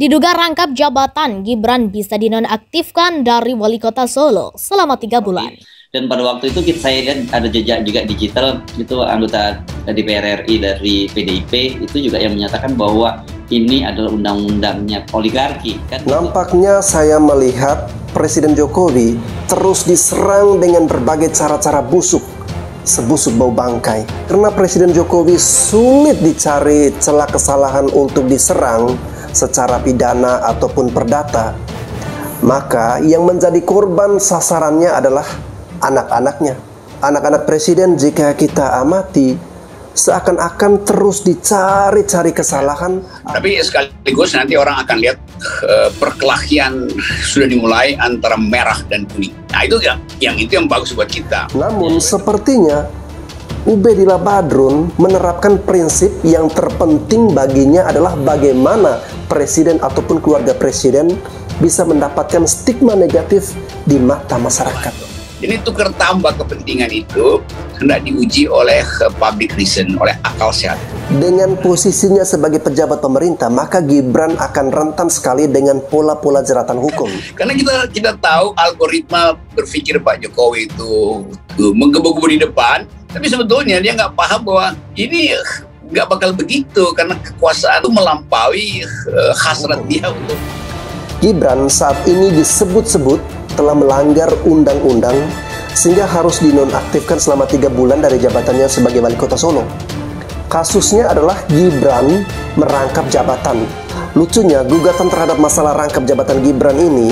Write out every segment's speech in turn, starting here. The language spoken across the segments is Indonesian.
Diduga rangkap jabatan, Gibran bisa dinonaktifkan dari Wali Kota Solo selama 3 bulan. Dan pada waktu itu saya lihat ada jejak juga digital, itu anggota DPR RI dari PDIP, itu juga yang menyatakan bahwa ini adalah undang-undangnya oligarki. Nampaknya saya melihat Presiden Jokowi terus diserang dengan berbagai cara-cara busuk, sebusuk bau bangkai. Karena Presiden Jokowi sulit dicari celah kesalahan untuk diserang secara pidana ataupun perdata, maka yang menjadi korban sasarannya adalah anak-anaknya. Anak-anak presiden, jika kita amati, seakan-akan terus dicari-cari kesalahan. Tapi sekaligus nanti orang akan lihat perkelahian sudah dimulai antara merah dan kuning. Nah itu yang bagus buat kita. Namun sepertinya Ubedillah Badrun menerapkan prinsip yang terpenting baginya adalah bagaimana presiden ataupun keluarga presiden bisa mendapatkan stigma negatif di mata masyarakat. Jadi tukar tambah kepentingan itu hendak diuji oleh public reason, oleh akal sehat. Dengan posisinya sebagai pejabat pemerintah, maka Gibran akan rentan sekali dengan pola-pola jeratan hukum. Karena kita tahu algoritma berpikir Pak Jokowi itu menggebu-gebu di depan, tapi sebetulnya dia nggak paham bahwa ini nggak bakal begitu karena kekuasaan itu melampaui hasrat dia untuk. Gibran saat ini disebut-sebut telah melanggar undang-undang sehingga harus dinonaktifkan selama 3 bulan dari jabatannya sebagai Wali Kota Solo. Kasusnya adalah Gibran merangkap jabatan. Lucunya, gugatan terhadap masalah rangkap jabatan Gibran ini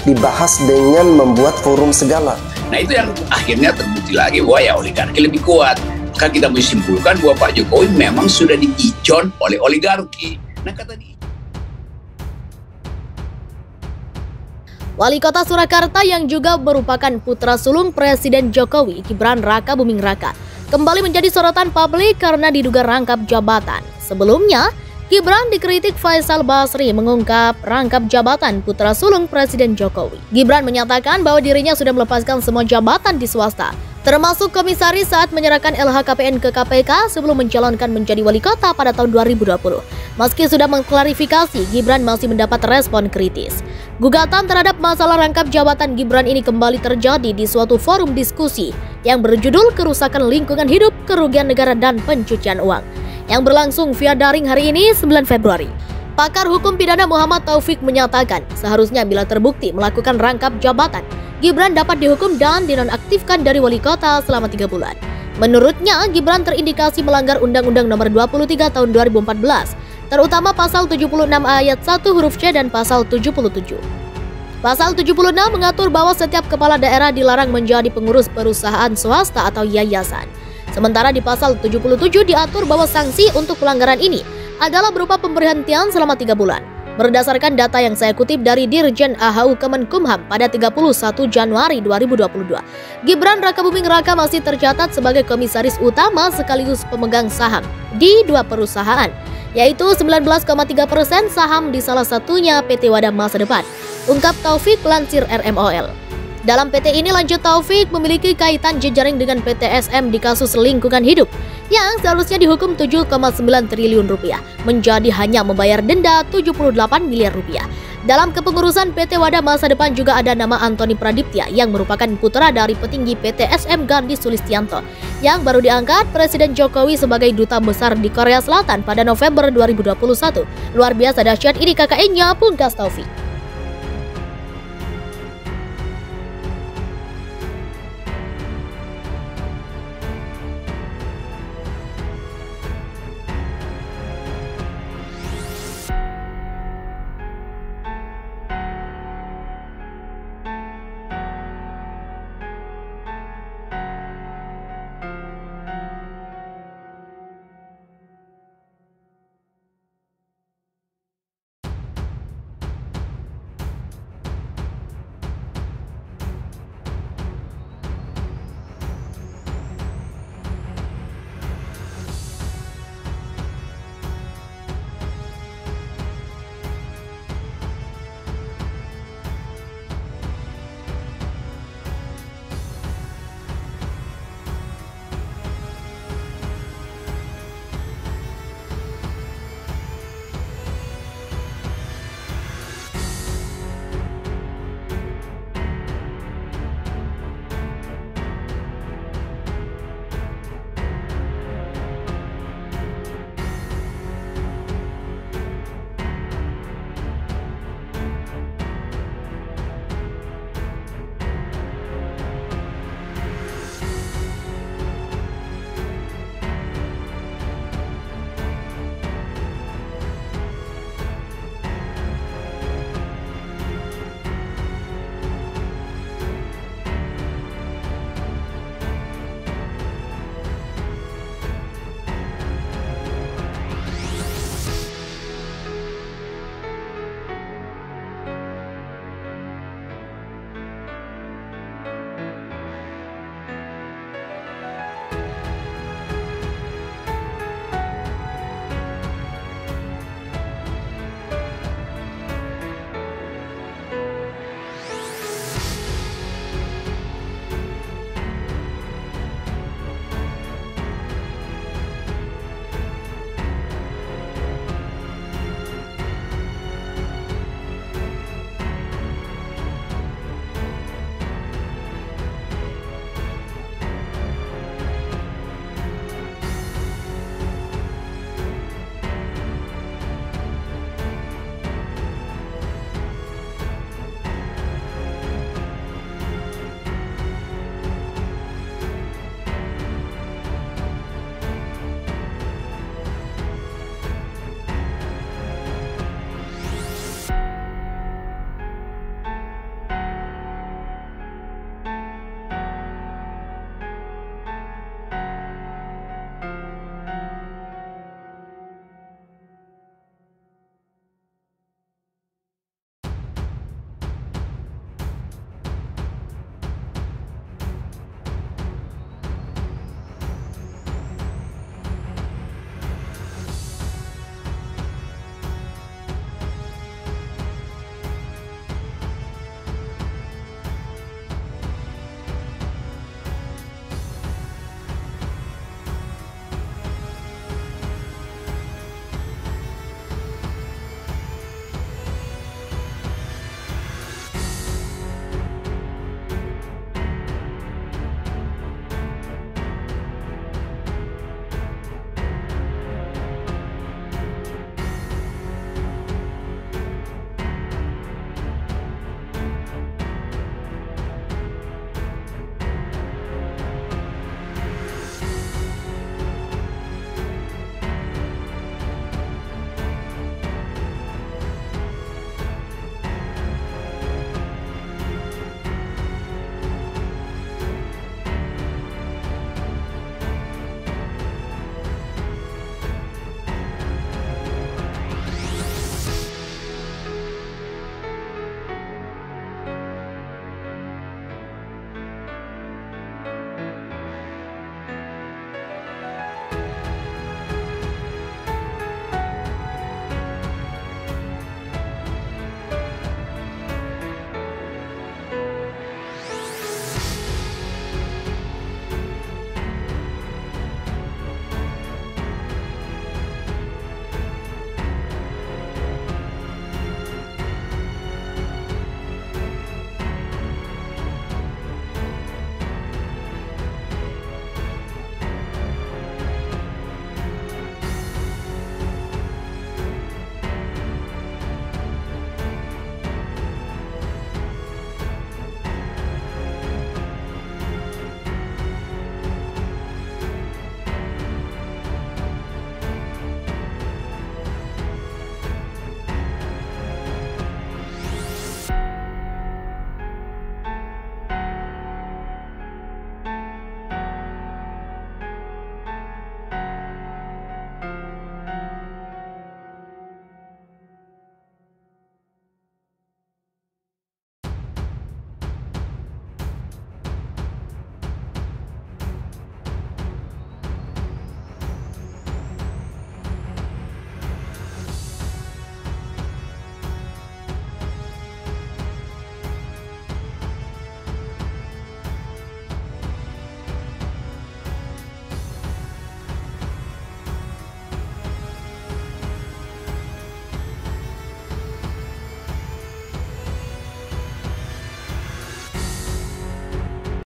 dibahas dengan membuat forum segala. Nah itu yang akhirnya terbukti lagi bahwa ya oligarki lebih kuat. Maka kita menyimpulkan bahwa Pak Jokowi memang sudah diijon oleh oligarki. Nah kata dia. Wali Kota Surakarta yang juga merupakan putra sulung Presiden Jokowi, Gibran Raka Buming Raka, kembali menjadi sorotan publik karena diduga rangkap jabatan. Sebelumnya, Gibran dikritik Faisal Basri mengungkap rangkap jabatan putra sulung Presiden Jokowi. Gibran menyatakan bahwa dirinya sudah melepaskan semua jabatan di swasta, termasuk komisaris saat menyerahkan LHKPN ke KPK sebelum mencalonkan menjadi wali kota pada tahun 2020. Meski sudah mengklarifikasi, Gibran masih mendapat respon kritis. Gugatan terhadap masalah rangkap jabatan Gibran ini kembali terjadi di suatu forum diskusi yang berjudul Kerusakan Lingkungan Hidup, Kerugian Negara dan Pencucian Uang, yang berlangsung via daring hari ini 9 Februari. Pakar hukum pidana Muhammad Taufik menyatakan seharusnya bila terbukti melakukan rangkap jabatan, Gibran dapat dihukum dan dinonaktifkan dari wali kota selama 3 bulan. Menurutnya, Gibran terindikasi melanggar Undang-Undang Nomor 23 Tahun 2014, terutama Pasal 76 Ayat 1 huruf C dan Pasal 77. Pasal 76 mengatur bahwa setiap kepala daerah dilarang menjadi pengurus perusahaan swasta atau yayasan. Sementara di Pasal 77 diatur bahwa sanksi untuk pelanggaran ini adalah berupa pemberhentian selama 3 bulan. Berdasarkan data yang saya kutip dari Dirjen AHU Kemenkumham pada 31 Januari 2022, Gibran Raka Buming Raka masih tercatat sebagai komisaris utama sekaligus pemegang saham di 2 perusahaan, yaitu 19,3% saham di salah satunya PT Wadah Masa Depan, ungkap Taufik lansir RMOL. Dalam PT ini, lanjut Taufik, memiliki kaitan jejaring dengan PT SM di kasus lingkungan hidup yang seharusnya dihukum 7,9 triliun rupiah menjadi hanya membayar denda 78 miliar rupiah. Dalam kepengurusan PT Wadah Masa Depan juga ada nama Antoni Pradiptya yang merupakan putra dari petinggi PT SM Gandhi Sulistianto yang baru diangkat Presiden Jokowi sebagai duta besar di Korea Selatan pada November 2021. Luar biasa dahsyat ini KKN-nya, pungkas Taufik.